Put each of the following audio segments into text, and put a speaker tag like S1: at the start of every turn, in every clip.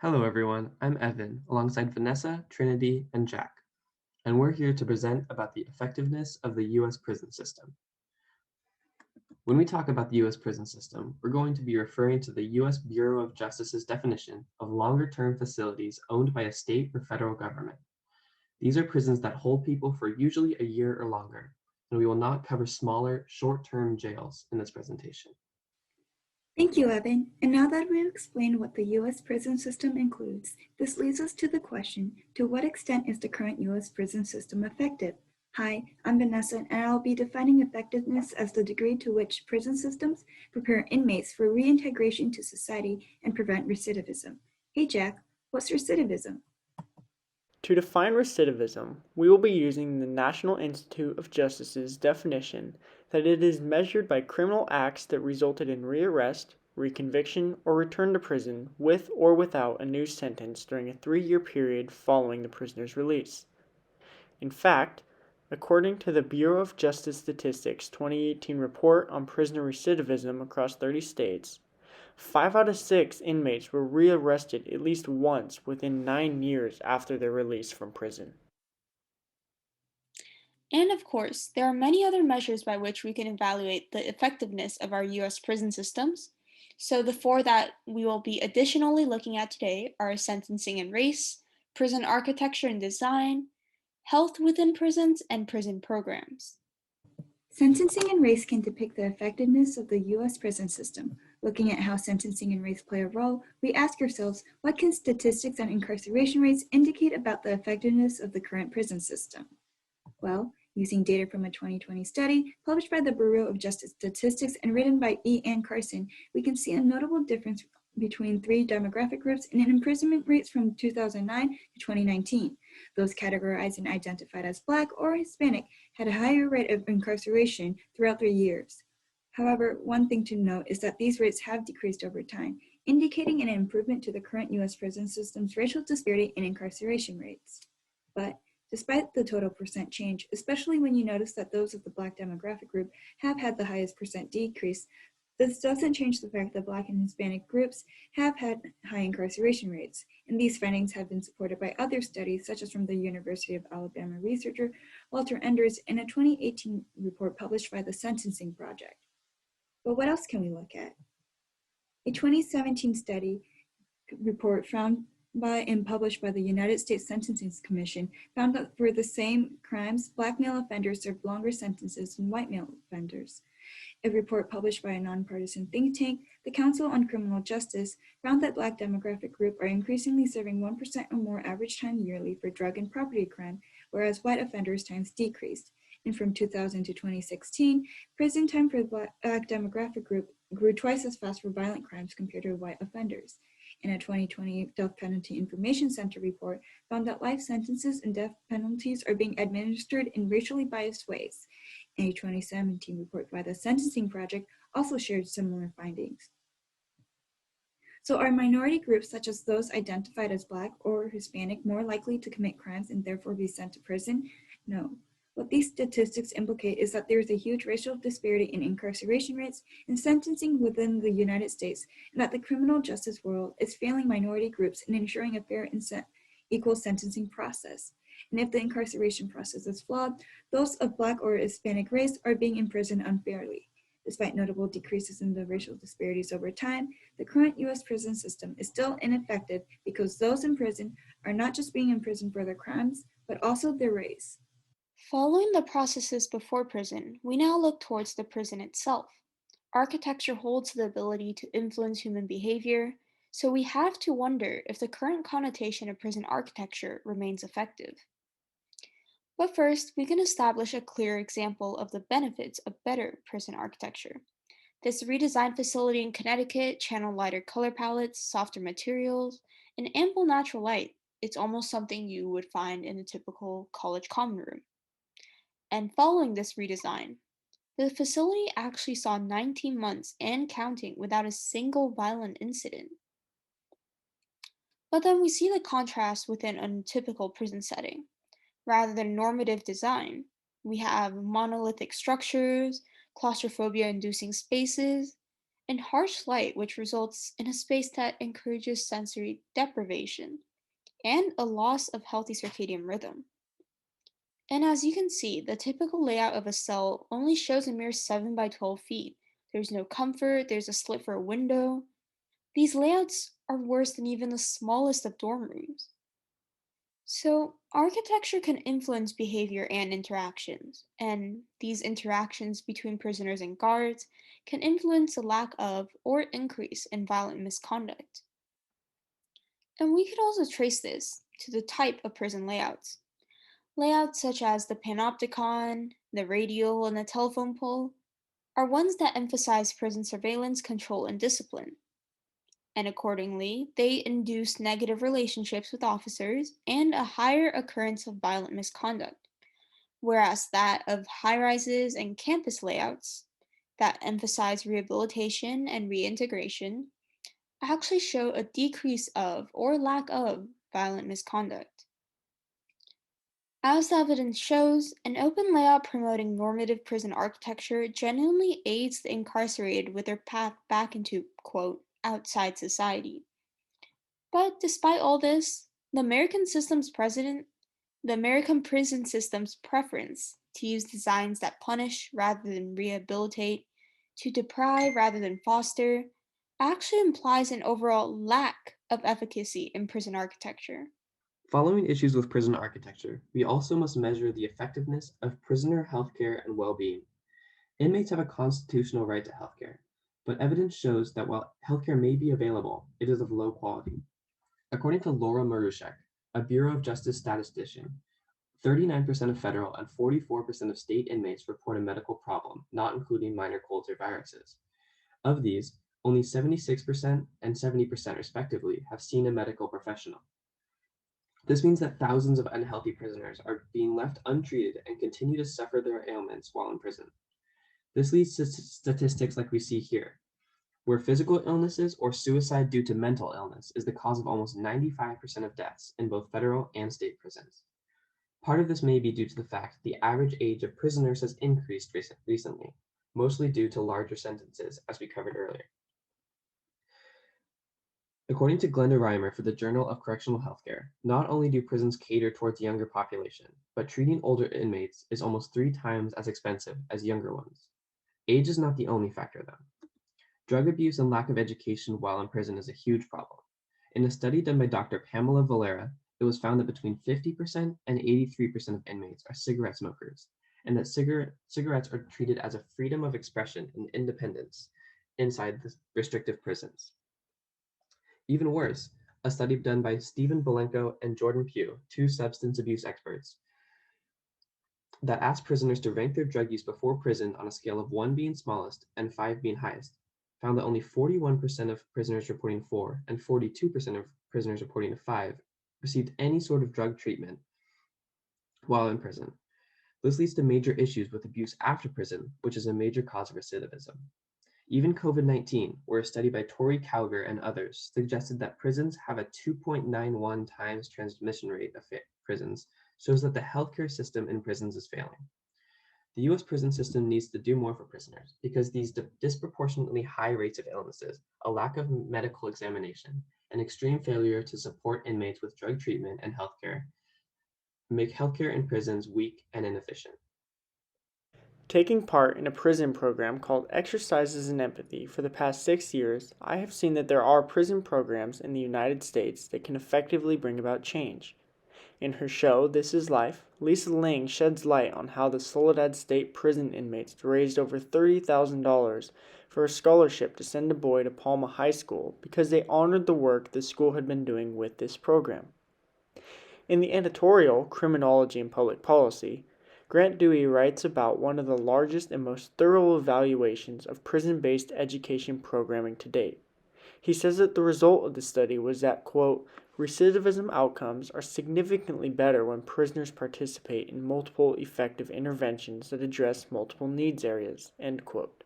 S1: Hello everyone, I'm Evan, alongside Vanessa, Trinity, and Jack, and we're here to present about the effectiveness of the US prison system. When we talk about the US prison system, we're going to be referring to the US Bureau of Justice's definition of longer-term facilities owned by a state or federal government. These are prisons that hold people for usually a year or longer, and we will not cover smaller, short-term jails in this presentation.
S2: Thank you, Evan. And now that we've explained what the U.S. prison system includes, this leads us to the question, to what extent is the current U.S. prison system effective? Hi, I'm Vanessa, and I'll be defining effectiveness as the degree to which prison systems prepare inmates for reintegration to society and prevent recidivism. Hey, Jack, what's recidivism?
S3: To define recidivism, we will be using the National Institute of Justice's definition that it is measured by criminal acts that resulted in rearrest, reconviction, or return to prison with or without a new sentence during a 3-year period following the prisoner's release. In fact, according to the Bureau of Justice Statistics 2018 report on prisoner recidivism across 30 states, 5 out of 6 inmates were rearrested at least once within 9 years after their release from prison.
S4: And of course, there are many other measures by which we can evaluate the effectiveness of our US prison systems. So the four that we will be additionally looking at today are sentencing and race, prison architecture and design, health within prisons, and prison programs.
S2: Sentencing and race can depict the effectiveness of the U.S. prison system. Looking at how sentencing and race play a role, we ask ourselves, what can statistics on incarceration rates indicate about the effectiveness of the current prison system? Well, using data from a 2020 study published by the Bureau of Justice Statistics and written by E. Ann Carson, we can see a notable difference between 3 demographic groups in imprisonment rates from 2009 to 2019. Those categorized and identified as Black or Hispanic had a higher rate of incarceration throughout their years. However, one thing to note is that these rates have decreased over time, indicating an improvement to the current U.S. prison system's racial disparity in incarceration rates. But despite the total percent change, especially when you notice that those of the Black demographic group have had the highest percent decrease, this doesn't change the fact that Black and Hispanic groups have had high incarceration rates, and these findings have been supported by other studies, such as from the University of Alabama researcher Walter Enders in a 2018 report published by the Sentencing Project. But what else can we look at? A 2017 study report found by and published by the United States Sentencing Commission found that for the same crimes, Black male offenders served longer sentences than white male offenders. A report published by a nonpartisan think tank, the Council on Criminal Justice, found that Black demographic group are increasingly serving 1% or more average time yearly for drug and property crime, whereas white offenders' times decreased. And from 2000 to 2016, prison time for the Black demographic group grew twice as fast for violent crimes compared to white offenders. In a 2020 Death Penalty Information Center report, found that life sentences and death penalties are being administered in racially biased ways. A 2017 report by the Sentencing Project also shared similar findings. So are minority groups such as those identified as Black or Hispanic more likely to commit crimes and therefore be sent to prison? No. What these statistics implicate is that there is a huge racial disparity in incarceration rates and sentencing within the United States, and that the criminal justice world is failing minority groups in ensuring a fair and equal sentencing process. And if the incarceration process is flawed, those of Black or Hispanic race are being imprisoned unfairly. Despite notable decreases in the racial disparities over time, the current U.S. prison system is still ineffective because those in prison are not just being imprisoned for their crimes, but also their race.
S4: Following the processes before prison, we now look towards the prison itself. Architecture holds the ability to influence human behavior, so we have to wonder if the current connotation of prison architecture remains effective. But first, we can establish a clear example of the benefits of better prison architecture. This redesigned facility in Connecticut channeled lighter color palettes, softer materials, and ample natural light. It's almost something you would find in a typical college common room. And following this redesign, the facility actually saw 19 months and counting without a single violent incident. But then we see the contrast within a typical prison setting. Rather than normative design, we have monolithic structures, claustrophobia inducing spaces, and harsh light, which results in a space that encourages sensory deprivation and a loss of healthy circadian rhythm. And as you can see, the typical layout of a cell only shows a mere 7 by 12 feet. There's no comfort, there's a slit for a window. These layouts are worse than even the smallest of dorm rooms. So, architecture can influence behavior and interactions, and these interactions between prisoners and guards can influence a lack of or increase in violent misconduct. And we could also trace this to the type of prison layouts. Layouts such as the panopticon, the radial, and the telephone pole are ones that emphasize prison surveillance, control, and discipline. And accordingly, they induce negative relationships with officers and a higher occurrence of violent misconduct, whereas that of high rises and campus layouts that emphasize rehabilitation and reintegration actually show a decrease of or lack of violent misconduct. As the evidence shows, an open layout promoting normative prison architecture genuinely aids the incarcerated with their path back into, quote, outside society. But despite all this, the American prison system's preference to use designs that punish rather than rehabilitate, to deprive rather than foster, actually implies an overall lack of efficacy in prison architecture.
S1: Following issues with prison architecture, we also must measure the effectiveness of prisoner healthcare and well-being. Inmates have a constitutional right to healthcare, but evidence shows that while healthcare may be available, it is of low quality. According to Laura Marushek, a Bureau of Justice statistician, 39% of federal and 44% of state inmates report a medical problem, not including minor colds or viruses. Of these, only 76% and 70% respectively have seen a medical professional. This means that thousands of unhealthy prisoners are being left untreated and continue to suffer their ailments while in prison. This leads to statistics like we see here, where physical illnesses or suicide due to mental illness is the cause of almost 95% of deaths in both federal and state prisons. Part of this may be due to the fact the average age of prisoners has increased recently, mostly due to larger sentences, as we covered earlier. According to Glenda Reimer for the Journal of Correctional Healthcare, not only do prisons cater towards younger population, but treating older inmates is almost 3 times as expensive as younger ones. Age is not the only factor, though. Drug abuse and lack of education while in prison is a huge problem. In a study done by Dr. Pamela Valera, it was found that between 50% and 83% of inmates are cigarette smokers, and that cigarettes are treated as a freedom of expression and independence inside the restrictive prisons. Even worse, a study done by Stephen Belenko and Jordan Pugh, 2 substance abuse experts, that asked prisoners to rank their drug use before prison on a scale of 1 being smallest and 5 being highest, found that only 41% of prisoners reporting 4 and 42% of prisoners reporting a 5 received any sort of drug treatment while in prison. This leads to major issues with abuse after prison, which is a major cause of recidivism. Even COVID-19, where a study by Tori Calger and others suggested that prisons have a 2.91 times transmission rate of prisons, shows that the healthcare system in prisons is failing. The US prison system needs to do more for prisoners because these disproportionately high rates of illnesses, a lack of medical examination, and extreme failure to support inmates with drug treatment and healthcare make healthcare in prisons weak and inefficient.
S3: Taking part in a prison program called Exercises in Empathy for the past 6 years, I have seen that there are prison programs in the United States that can effectively bring about change. In her show, This Is Life, Lisa Ling sheds light on how the Soledad State prison inmates raised over $30,000 for a scholarship to send a boy to Palma High School because they honored the work the school had been doing with this program. In the editorial, Criminology and Public Policy, Grant Dewey writes about one of the largest and most thorough evaluations of prison-based education programming to date. He says that the result of the study was that, quote, recidivism outcomes are significantly better when prisoners participate in multiple effective interventions that address multiple needs areas, end quote.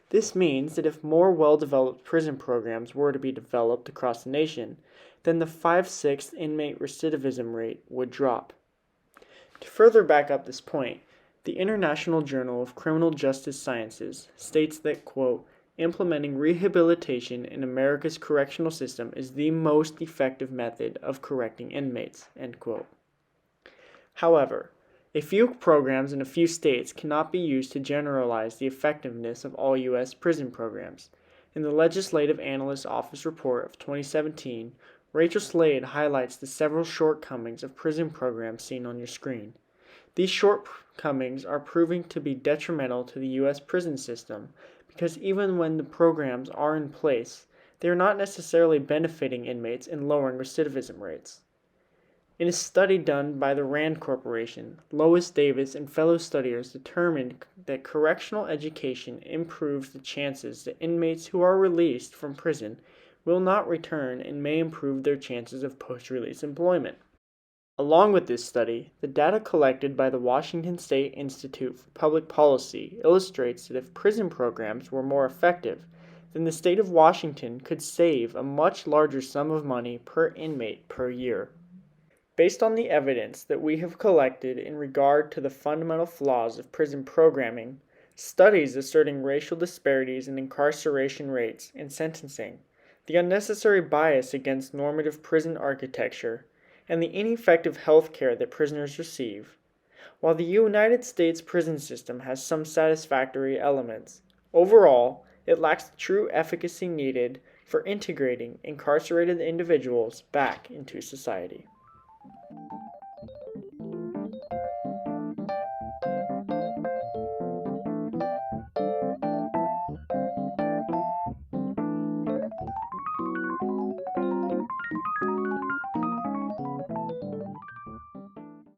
S3: This means that if more well-developed prison programs were to be developed across the nation, then the 5/6 inmate recidivism rate would drop. To further back up this point, the International Journal of Criminal Justice Sciences states that, quote, implementing rehabilitation in America's correctional system is the most effective method of correcting inmates, end quote. However, a few programs in a few states cannot be used to generalize the effectiveness of all U.S. prison programs. In the Legislative Analyst Office report of 2017, Rachel Slade highlights the several shortcomings of prison programs seen on your screen. These shortcomings are proving to be detrimental to the U.S. prison system because even when the programs are in place, they are not necessarily benefiting inmates and lowering recidivism rates. In a study done by the Rand Corporation, Lois Davis and fellow studiers determined that correctional education improves the chances that inmates who are released from prison will not return and may improve their chances of post-release employment. Along with this study, the data collected by the Washington State Institute for Public Policy illustrates that if prison programs were more effective, then the state of Washington could save a much larger sum of money per inmate per year. Based on the evidence that we have collected in regard to the fundamental flaws of prison programming, studies asserting racial disparities in incarceration rates and sentencing, the unnecessary bias against normative prison architecture, and the ineffective health care that prisoners receive, while the United States prison system has some satisfactory elements, overall, it lacks the true efficacy needed for integrating incarcerated individuals back into society.